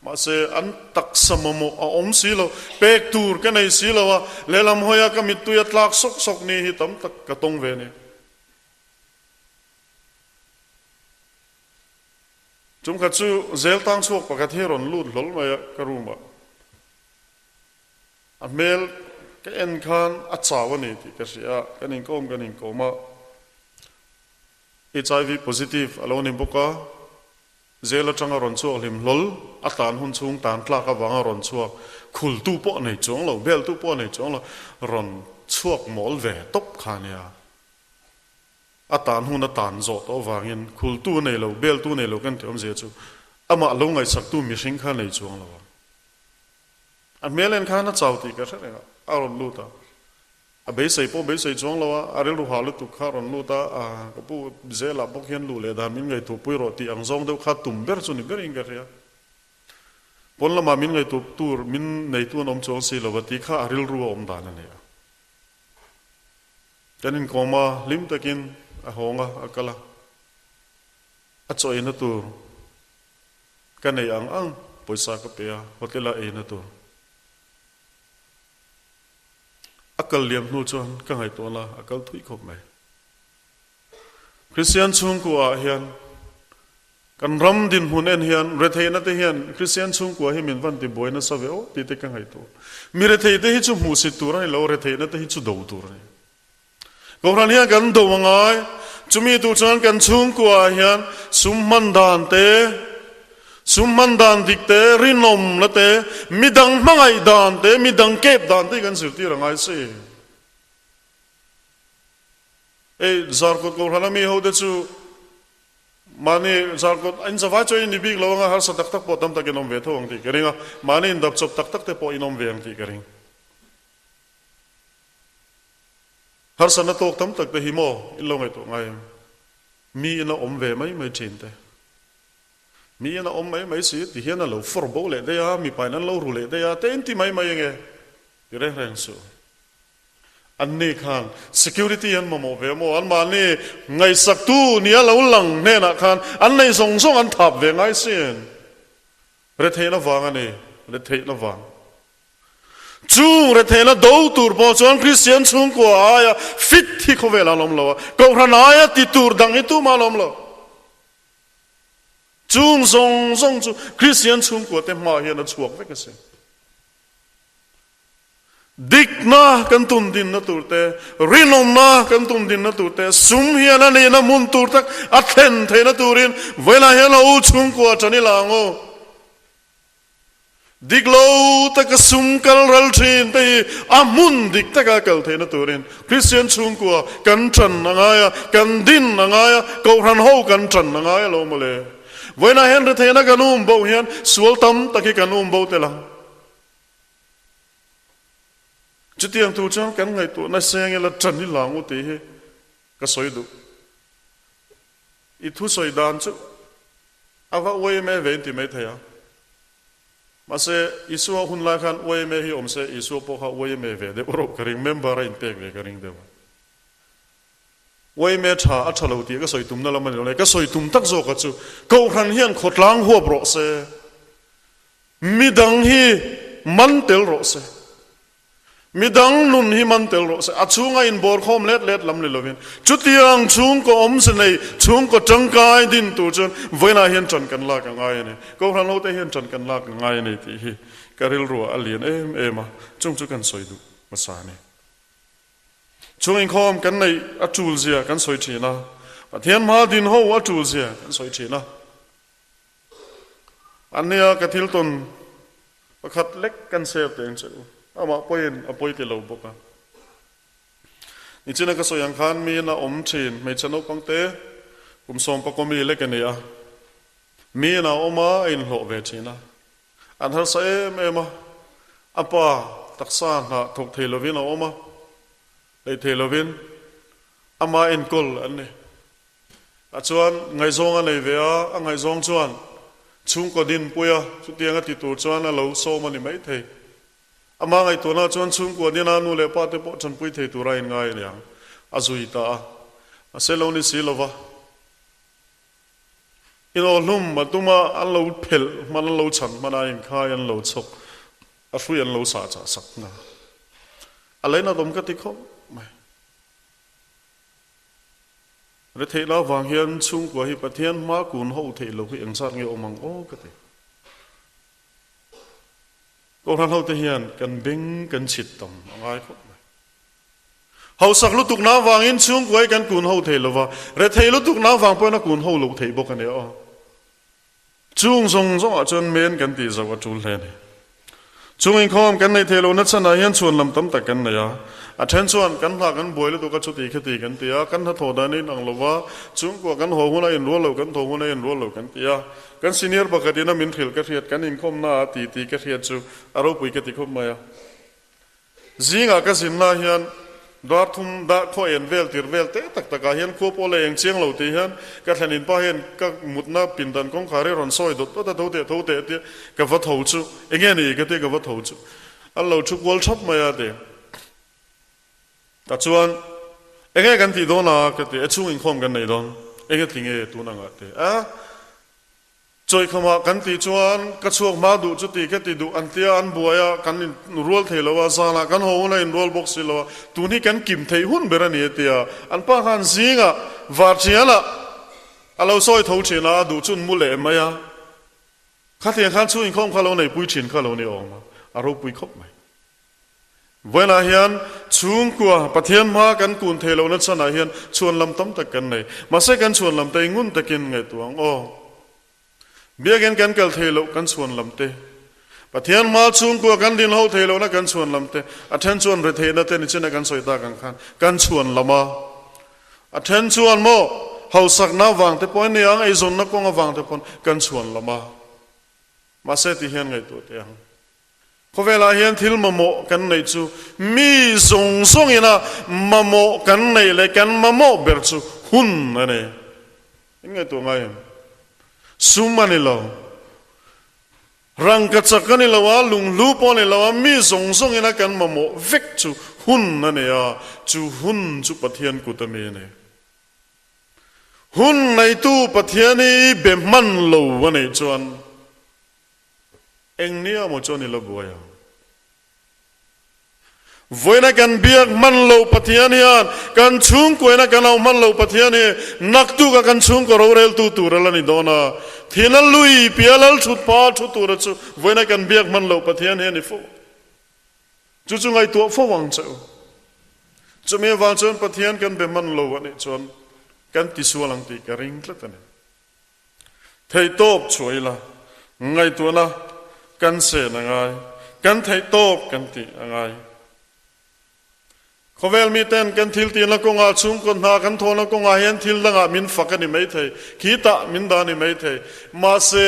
ma se an tak samamo a om silo pek tur ka nei silo wa lelam hoya ka mitu ya tlak sok ni hi tam tak ka tong ve ne chung kha chu zel tang chok pakat heron lut lol ma ka ruma a mel ka en khan a chawani ti ka sia kanin koma HIV positive alone boka zela changa ron chuak lim lol atan hun chung tan tla ka wanga ron chuak khul tu po nei chong lo bel tu po nei chong lo ron chuak mol ve top khania atan hun atan zo to wangin khul tu nei lo bel tu nei lo kan thiam je chu ama lo ngai sak tu mi sing kha nei chong lo a melen kha na chawti ka sa a ron lu ta a be sei po be sei chong lo a rel ru halu tu kha ron lu ta a ko pu zela bok hian lu le da min ngai tu pui ro ti ang zong deu kha tum ber chu ni ber ing ga ria pon la ma min ngai tu tur min nei tu nom chong si lo wa ti kha a rel ru om da na ne kanin koma lim takin a honga a kala a choi na tur kanei ang poisa ka pe hotel a e na tur akal liam nu chuan ka ngai to na akal thui khop mai Christian chung kwa hian kan ram din hun en hian re thei na te hian Christian chung kwa hi min van ti boina sa ve o ti te ka ngai to mi re thei te hi chu mu si tur ai lo re thei na te hi chu do tur ai ko ran hian kan do ngai chumi tu chuan kan chung kwa hian summan dan dik te rinom na te midang mangai dan te midang kep dan te kan sir ti rangai se zarkot ko ran mi ho de chu mani zarkot an zawai choi ni big lawanga har sa tak tak po tam tak inom ve thong ti keringa mani indap chop tak tak te po inom ve ang ti kering har sa na tok tam tak te himo ilong ai to ngai mi na om ve mai chin te mi na om mai si ti hian na lo for bo le de ya mi pai nan lo ru le de ya ten ti mai nge ti reng su an ni khan security an mo ve mo an ma ni ngai sak tu ni lo lang ne na khan an nei song song an thap ve ngai sin re the na wang ani re the na wang chu re the na do tur bo chuan Christian chung ko aya fit thi kho ve la lom lo ko ran aya ti tur dang i tu ma lom lo chung song chu Christian chung ko te ma hian na chuak ve ka se dik na kan tum din na turte rinom na kan tum din na turte sum hian ani na mun tur tak a then the na turin vela hian u chung ko chani lango dik lo tak sum kal ral thin te a mun dik tak kal the na turin Christian chung ko kan chan nga ya kan din nga ya ko ran ho kan chan nga ya lo mole vela hian re the na kanum bo hian sual tam taki kanum bo te lang chutiang tu chang kan ngai tu na seng la chan ni lang u te he ka soi du I thu soi dan chu ava we me ve ti me thaya ma se isu hun la khan we me hi om se isu po kha we me ve de ro ka ring member in pek le ka ring de we me tha a thalo ti ka soi tum na la man le ka soi tum tak zo ka chu ko ran hian khot lang ho bro se mi dang hi man tel ro se midang nun hi man tel ro se achunga in bor khom let lam le lovin chutiang chung ko om se nei chung ko tangkai din tu chon voina hian chan kan la ka ngai ne ko ran lo te hian chan kan la ka ngai ne ti hi karil ro alien em a chung chu kan soi du masa ne chung in khom kan nei a chul zia kan soi thina pathian ma din ho a chul zia kan soi thina ania ka thil ton pakhat lek kan se teng chu ama poin apoi te lo boka ni china ka soyang khan mi na om chin me chano pangte kum som pa ko mi le ka ne a mi na oma in lo ve china an har sa em apa taksa na thok thelovin a oma le thelovin ama in kol an ne a chuan ngai zong a nei ve a ngai zong chuan chung ko din puya chu tianga ti tur chuan a lo so mani mai thei ama ngai to na chon chung ko dina nu le pa te po chan pui thei tu ra in ngai nya azui ta a seloni silova ino lum matuma an lo phel man lo chan mana in khai an lo chok a hrui an lo sa cha sak na alaina dom ka ti khom mai re thei la wang hian chung ko hi pathian ma kun ho thei lo hi angsar nge omang o ka te ko ran ho te hian kan beng kan chit tom ngai khop ho sak lu tuk na wang in chung ko kan kun ho thei lova re thei lu tuk na wang po na kun ho lo thei bok ane o chung song song a chon men kan ti zawa chul he ne chung in khom kan nei thelo na chana hian chuan lam tam tak kan na ya a then chuan kan ha kan boil tu ka chu ti khati kan ti ya kan ha thoda ni nang lova chung ko kan ho huna in ro lo kan tho huna in ro lo kan ti ya kan senior bakatina min thil ka riat kan in khom na ti ka riat chu aro pui ka ti khom ma ya zinga ka sin na hian dar thum da kho en vel tir vel te tak taka hian ko pole eng chiang lo ti hian ka thanin pa hian ka mutna pindan kong khare ron soi dot ta thote ti ka va tho chu enge ni ka te ka va tho chu al lo chu kol thap ma ya de ta chuan enge kan ti do na ka te chung in khom kan nei don enge tinge tu na nga te a trôi không mà cắn tì chuan cái chuộc má đủ chút tì cái tì đủ ăn tia ăn bùa cắn ruột thấy lâu ra là cắn hồ này ruột bốc xì lâu tu ni cắn kìm thấy hun bера này tia ăn pa han gì ngà vạt chia là alo soi thấu chuyện là đủ chun mua lệ mày khát tiền khát chui không khát lâu này bùi chín khát lâu này ong mà aro bùi khóc mày vậy là hiền chung qua bắt hiền ma cắn cuốn thấy lâu nó chân là hiền chuồn làm tấm tắc cắn này mà sẽ cắn chuồn làm tay ngun tắc kinh ngày tuang bia gen kan kal thelo kan chuan lamte pathian ma chung ko kan din ho thelo na kan chuan lamte athen chuan re the na te ni chena kan soita kan khan kan chuan lama athen chuan mo ho sak na wang te point ni ang ei zon na ko nga wang te pon kan chuan lama ma se ti hian ngai to te ang ko vela hian thil mamo kan nei chu mi zong zong ina mamo kan nei le kan mamo ber chu hun ane ngai to ngai sumani lo rang kachakani lawa lung luponi lawa mi zong zong ina kan mamo vek chu hun na ne ya chu hun chu pathian kutame ne hun nei tu pathiani be man lo wa nei chuan eng nia mo choni lo boya voina kan biak man lo pathian hian kan chung koina kan au man lo pathian hi naktu ka kan chung ko rel tu tu rala ni dona thinal lui pialal chut pa chu tu ra chu voina kan biak man lo pathian hi ni fo chu chu ngai tu fo wang chau chu me wang chon pathian kan be man lo ani chon kan ti sualang ti ka ring tlatane thei top choila ngai tu na kan se na ngai kan thei top kan ti angai khovel mi ten kan thil tin la ko nga chung kon na kan thona ko nga hian thil langa min fakani mai thei khita min dani mai thei ma se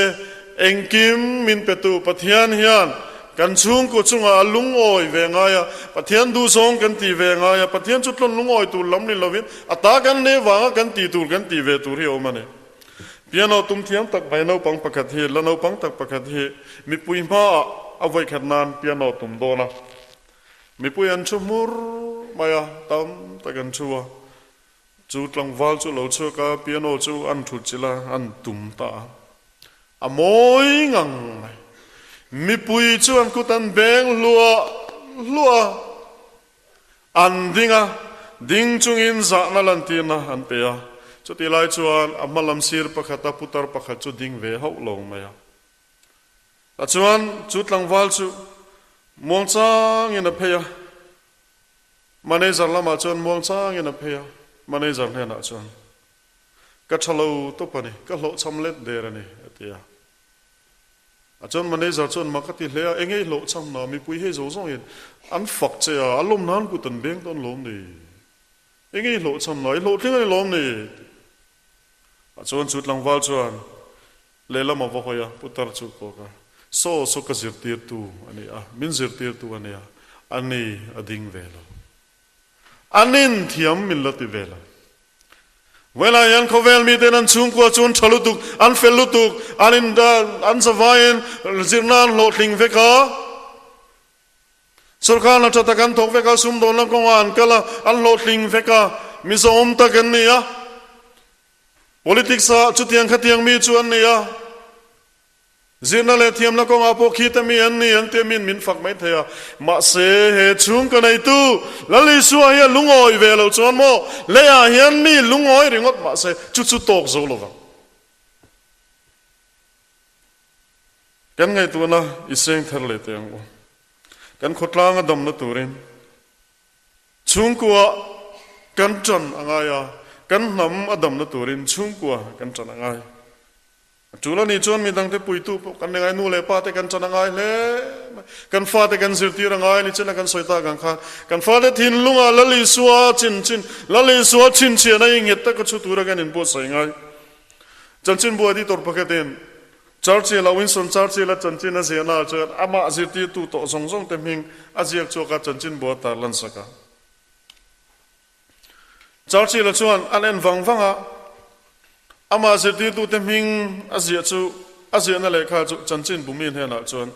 engkim min petu pathian hian kan chung ko chunga lungoi ve nga ya pathian du song kan ti ve nga ya pathian chutlon lungoi tu lam ni lovin ata kan ne wa kan ti ve tur hi o mane piano tum thiam tak vai no pang pakhat hi la no pang tak pakhat hi mi pui ma avoi khat nan piano tum do na mi pui an chumur maya tam takan chua chu tlang wal chu lo chu ka piano chu an thu chila an tum ta amoi ngang mi pui chu an kutan beng lua an dinga ding chung in za na lan ti na an pe ya chu ti lai chuan amalam sir pakhata putar pakhat chu ding ve ho lo maya ta chuan chu tlang wal chu mong chang in a pe ya manager lama chon mong chang in a pheya manager hena chon ka thalo to pani ka lo chamlet der ani atia a chon manager chon makati hle engei lo cham na mi pui he zo zo in an fak che a alom nan ku tan beng ton lom ni engei lo cham na lo thing ani lom ni a chon chut lang wal chon le lama wa hoya putar chu ko ka so ka zir tir tu ani a min zir tir tu ani a ani ading velo anin thiam min lati vela wela yan khovel mi ten chung ko chun thalutuk an felutuk anin da an savain zirnan lo thing veka sarkar na chatakan thok veka sum don la kongan kala an lo thing veka mi som ta kan nia politics sa chutiang khatiang mi chuan nia zirna le thiam la konga po khita mi an ni an te min fak mai thaya ma se he chung ka nei tu lali suwa hi lungoi ve lo chon mo le ya hian mi lungoi ringot ma se chu tok zo lo wang kan ngai tu na iseng thar le te ang kan khotlang adam na turin chung kwa kan chan angaya kan nam adam na turin chung kwa kan chan angai chula ni chon mi dang te pui tu kan ngai nu le pa te kan chan angai le kan fa te kan zirti rangai ni chena kan soita gang kha kan fa te thin lunga lali suwa chin lali suwa chin chena inget ta ka chu tura kan in bo sai ngai chin bo di tor pakaten Churchill la Winston Churchill la chanchin a zena chan ama zirti tu to song te ming aziak choka chanchin bo tar lan saka Churchill la chuan an en wanga ama zirti tu te ming azia chu azia na le kha chu chanchin bumin hena chuan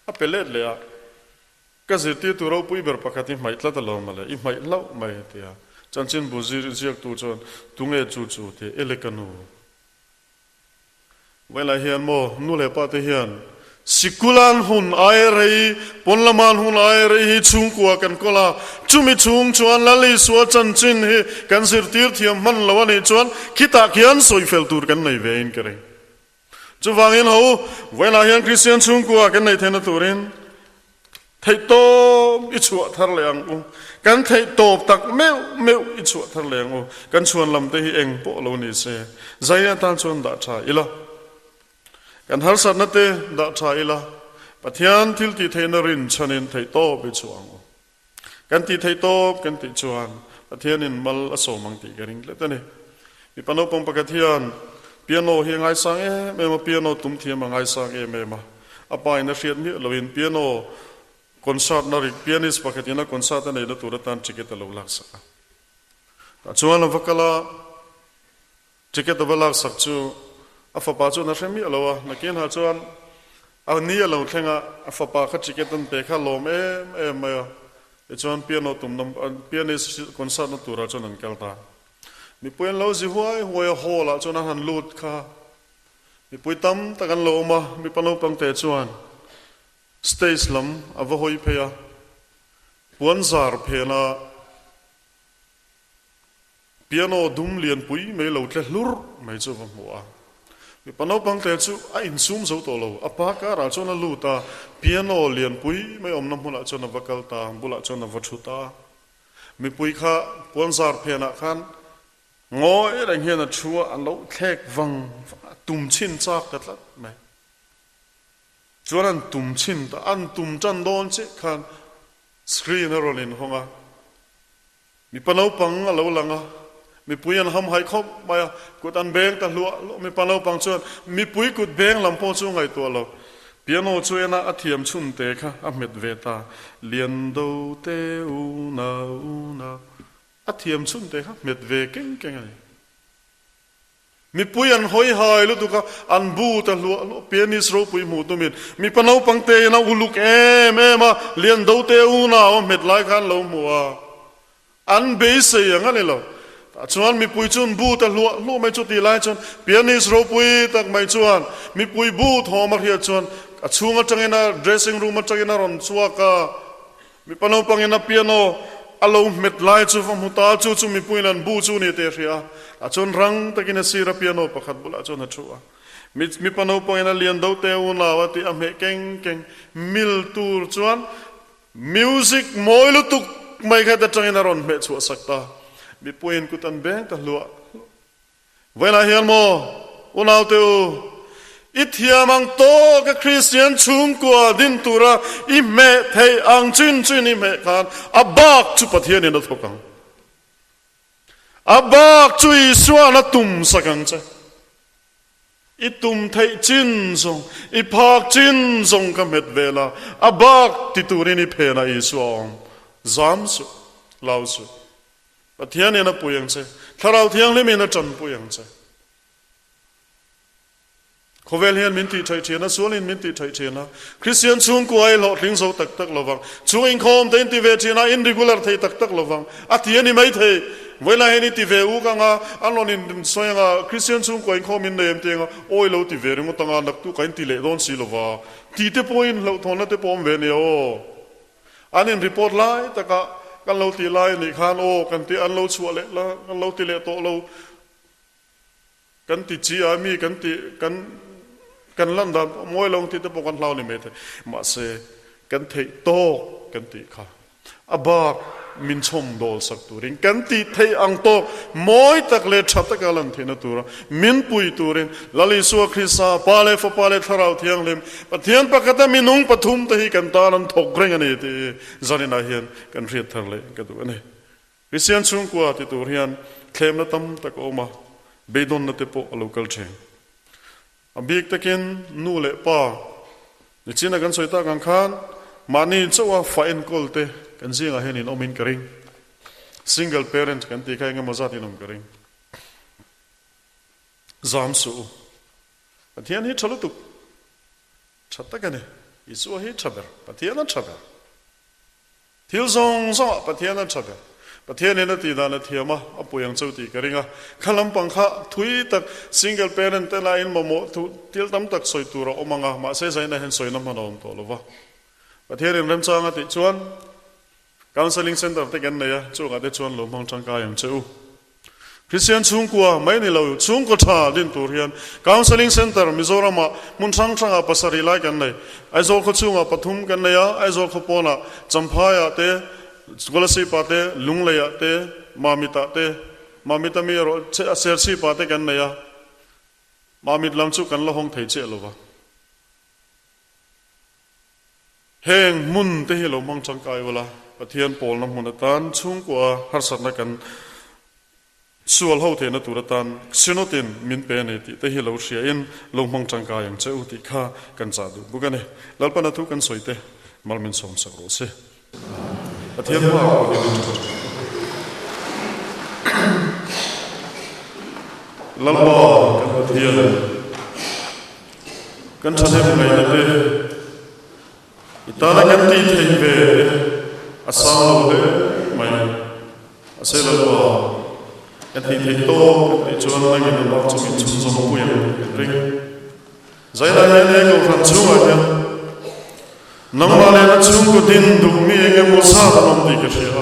a pelet le a ka zirti tu ro pui ber pakati mai tla ta lo male I mai lau mai tia chanchin bu zir ziak tu chuan tunge chu te elekanu เวลาเฮียนโมนู่นเลยป้าเฮียนสิกุลันหุ่นไอรีปนละมันหุ่นไอรีชุงกัวกันก็ละจุมิชุงชวนละลิสวจันจินฮีกันสิร์ตีร์เทียมมันละวันนี้ชวนคิดตาเขียนสวยเฟลตูร์กันในเวอินกันเลยจะฟังอินเขาเวลาเฮียนคริสเตียนชุงกัวกันในเทนตูรินไทโตอิชัวทะเลงอูกันไทโตตักเมวอิชัวทะเลงอูกันชวนลำเตhiเองโปโลนิเซใจตันชวนด่าชาอีละกันฮัลสันนัตเตด่าชาอีละปัทยานทิลติเทนรินชันินไทโตไปชวงกันติไทโตกันติชวนปัทยานินมัลอโศมังติกันริงเลตนี่มีปนปงปะกทยานเปียโนเฮียงไงสังเมมาเปียโนตุ้มเทียมไงสังเมมาอภัยนักเรียนมีเราเห็นเปียโนคอนเสิร์ตนาริเปียนิสปะกตินะคอนเสิร์ตนั้นตัวรัตันจิเกตเราลักษณะแต่ชวนเราฟักละจิเกตเราลักษณะจูอาฟ้าป้าจูนักเรียนมีอะไรวะนักเรียนหาชวนเอานี่เราแข่งอาฟ้าป้าขัดจิเกตันเปะข้าลมมาชวนเปียโนตุ้มน้ำเปียนิสคอนเสิร์ตนั้นตัวเราชวนนั่งกันตามีปุยเราสิหัวโหละชวนหันลูดค่ะมีปุยตั้มตะกันโลมามีปนปังเตชวนสเตย์ลัมอวหอยเพียปวนซาร์เพียนะเปียโนดุมเลียนปุยไม่เหลาเทลุร์ไม่จูบหัวมีปนปังเตจูอินซูมสู้ตัวเราอปาการาชวนลูตาเปียโนเลียนปุยไม่อมน้ำบุละชวนวักลตาบุละชวนวัชุตามีปุยข้าปวนซาร์เพียนะขันงอเรื่องเฮียนชัวอันเราแขกวังตุ่มชินจากกันละไหมจวนนั้นตุ่มชินแต่อันตุ่มจันโดนสิขันสกรีนเราเล่นห้องอ่ะมีปนเอาปังเราหลังอ่ะมีปุยอันทำให้ครบไปกุดอันเบงแต่ลัวมีปนเอาปังชวนมีปุยกุดเบงลำโพงช่วงไงตัวเราเปียโนช่วยนะอาเทียมชุนเตะค่ะอเมดเวตาเลียนดูเตอูนาอาเทียมชุนเตะค่ะเมดเวเก่งไงมีปุยอันหอยหายลุตุกะอันบูตะลัวเปียนิสโรปุยหมูตุมินมีปนเอาปังเตนะอุลุกมาเลียนดูเตอูนาเม็ดไลคันลมัวอันเบสอย่างนั้นเลยเหรอชวนมีปุยชวนบูตะลัวไม่จุดตีไลชวนเปียนิสโรปุยตักไม่ชวนมีปุยบูทอมาเฮียชวนช่วงจังเงินdressing roomจังเงินรอนชัวกะมีปนเอาปังเงินเปียโนอารมณ์เม็ดไลจูฟังมุตาจูมีปุยนันบูจูนี่เตะเสียชวนรังตะกินสีระเปียโนประคัดบุลชวนชัวมีปนเอาปังเงินเลียนดูเตอุนาวติอเมเก่งมิลตูร์ชวนมิวสิกมอยลุตุกไม่แค่แต่จังเงินรอนเม็ดชัวสักตามีปุยนกุตันเบงตะลัวเวลาเฮียนโมอุนาวเตออิทยามังโตกับคริสเตียนชุมกัวดินตุระอิเมเทอังจินอิเมกันอับบักจุปะเทียนินทุกังอับบักจุยสวานะตุมสักังเจอิตุมเทจินซงอิพักจินซงกับเม็ดเวลาอับบักติตุรินิเพนะอิสวางจามสุลาวสุปะเทียนินปุยังเจถ้าเราเทียงลิมินจันปุยังเจขเวลเฮียนมินติไทยเทียนะส่วนลินมินติไทยเทียนะคริสเตียนช่วงกวยหลอดลิงโซตักระวังช่วงอินคอมเต็นติเวทีนะอินดิกูลาร์ไทยตักระวังอาทิตย์นี้ไม่เทเวลาเห็นติเวอุกังอ่ะอันนั้นอินสวยงาคริสเตียนช่วงกวยอินคอมอินเดียมเตียงอ่ะโอ้ยเราติเวรงตังอ่ะนักตุกันติเลดอนสิลวะทีเตปอยน์เราทอนเตปอมเวเนโออันนี้รีพอร์ตไลน์แต่กันเราตีไลน์นี่ขานโอกันตีอันเราชัวเละละกันเราตีเลโตเรากันติจีอามีกันติกันลันดามวยลงที่ตะปกันเล่านี่ไม่ได้มาเสกันเทโตกันติค่ะอาบากมินชมโดลสักตัวริงกันติเทอังโตมวยตักเลชัตกัลันเทนตัวมินปุยตัวริงลลิสัวคริสาปาเลฟปาเลทาราวเทียงเลมปะเทียนปะกตะมินุงปะทุมตะฮีกันตาลันทกเรงอันนี้ที่จารินาเฮียนกันเรียดทะเลกันตัวนี้คริสเตียนชุงกัวที่ตัวเฮียนเคลมนัตมตะโอมาเบดอนนัตเปโอลูกัลเชงบีกตะกินนู่เละป้านี่จีนักกันสวยตากันขานมานี่เจ้าว่าไฟน์กอลเตกันซิงอาเฮนินอมินกริง single parent กันตีใครเงมาจัดอินอมกริงจามสูปะเทียนฮิตชลุตุชัดตะกันเนี่ยอิสุฮิตชัดเบอร์ปะเทียนนั่นชัดเบอร์ทิลซงซอปะเทียนนั่นชัดเบอร์ ประเทศนี้นั่นตีดานเทียมาอปุยังเจ้าตีกันริงะขลังปังข้าทุยตัก single parent แต่ละอินมาโมทุที่ตั้มตักสวยตัวเราอมังะมาเสียใจในเห็นสวยน้ำมันอมตัวหรือวะประเทศนี้เริ่มจ้างติชวน counseling center ที่กันเนี่ยจู่กันติชวนหลวงพ่อจังกายอย่างเจ้าคริสเตียนชุ่งกัวไม่นี่เราชุ่งกัวท่าดินตัวเรียน counseling center มิโซรามามุนช่างปัสสริไลกันเลยไอโซลเขาชุ่งปฐุมกันเลยไอโซลเขาปอนะจำพายะเตสกอลสีปาเตลุงเลยะเตมามิตาเตมามิตามีรถเสียสีปาเตกันเลยมามิตลำชุกันละห้องไทยเจ้าหรือวะเฮงมุนเตหิโลมังจังกายวะละประเทศโปลน้ำมันตันชุ่งกัวฮัสนักันส่วนเขาเทนตุรตันสิโนตินมินเป็นติเตหิโลเชียอินลงมังจังกายังเจ้าติข้ากันจัดูบุกันเนี่ยลัลปนัทุกันสวยเตมัลมินสมสักโรเซประเทศว่าลัลบากันประเทศกันชนะไม่ได้อิตาลีกันตีเทนเบอาซาโลเดไม่อาเซลัลบากันตีเทนโตกันตีชวนนั่งกินบักจุกินชุนสมบูรณ์ริงใจเราเนี่ยก็ฟังชั่วเนี่ยนังมาเลนะชุ่งก็ดินดุมีเองมุสาบนมดีกันเชียว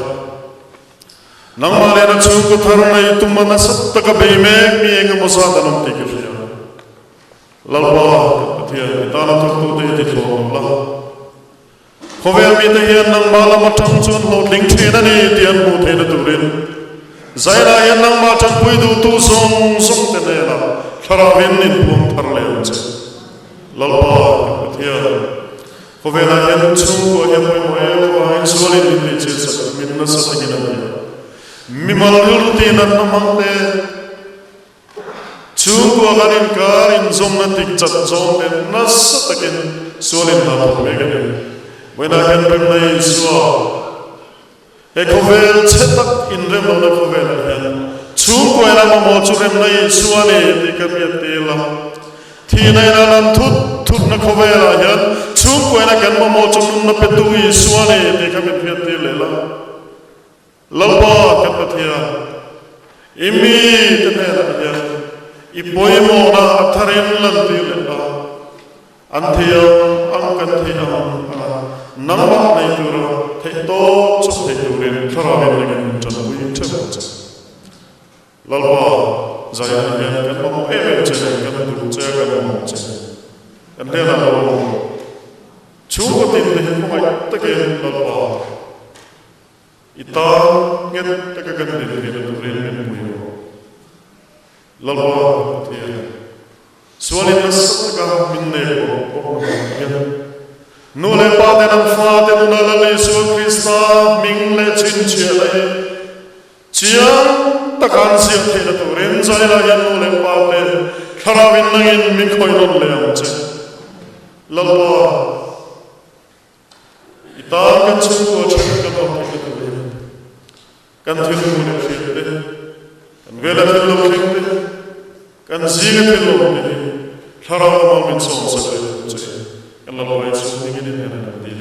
นังมาเลนะชุ่งก็ทารนัยตุมันสัตตะกบเมฆมีเองมุสาบนมดีกันเชียวลัลบาเทียนตาลทุกตัวเดียดโลละเขาเวมีแต่เฮียนนังมาละมาทั้งชวนโหดลิงเทนันนี่เตียนมูเทนตุรินใจเราเฮียนนังมาจันปุยดูตูทรงเตเนละคาราวินนินปุ่มทารเลนเจลัลบาเทียนเขาเวลาเห็นชุ่งกัวเห็นมวยมวยว่าอินสุลินนี่เจสักมินนัสตะกินันเนี่ยมิมาลลุตีนันน้ำมันเตชุ่งกัวกันอินการอินซอมนัติกจัดซอมเป็นนัสตะกินสุลินนาบุเมกันเนี่ยเวลาเห็นเรื่องในสัวเอเขาเวลเชตักอินเรื่องนั้นเขาเวลเห็นชุ่งกัวเรามาโมจุเรื่องในสัวนี่ที่กันเยตีละที่ในนั้นทุกนักเขาเวลาเห็นชุ่งกัวนักกันมาโมจุนุนนับเป็นตัวอิสัวนี่ที่กันเป็นเพียรตีเลยละลัลบากันปะเทียอิมีตั้งแต่ละเห็นอีปอยโมนาทารินลันตีเลยละอันเทียอังกันเทียนับบักในตัวเทโตจุดเทตุรินคาราเวลกันจันวินเทมจันลัลบาใจเย็นกันมาเอเวเจกันดูเจกันมาเจกันเดียร์เราชุ่งก็ติดเลยพวกมันตะเกียบลัลบาอิตาเงี้ยตะเกียบกันติดเลยดูเรียนกันปุยลัลบาเทียส่วนนี้นัสตะกันมินเนโกพวกมันเงี้ยนูเลปาเดนันฟาเดนุนัลเลสุคริสตามิงเลชินเชียเลยเชียตะการเสียเทนตัวเรียนใจละยันนูเลปาเดคาราวินนังอินมิคอยนนเลมเจลัลบาอิตากันชุ่งกัวเชนกันบอกให้ตัวเรียนกันทิ้งมูลฟิลเดกันเวลาฟิลโลฟิลเดกันซีกฟิลโลเดคารามามินส่งสักเจกันลัลบาอิสุนิกินเนนันดี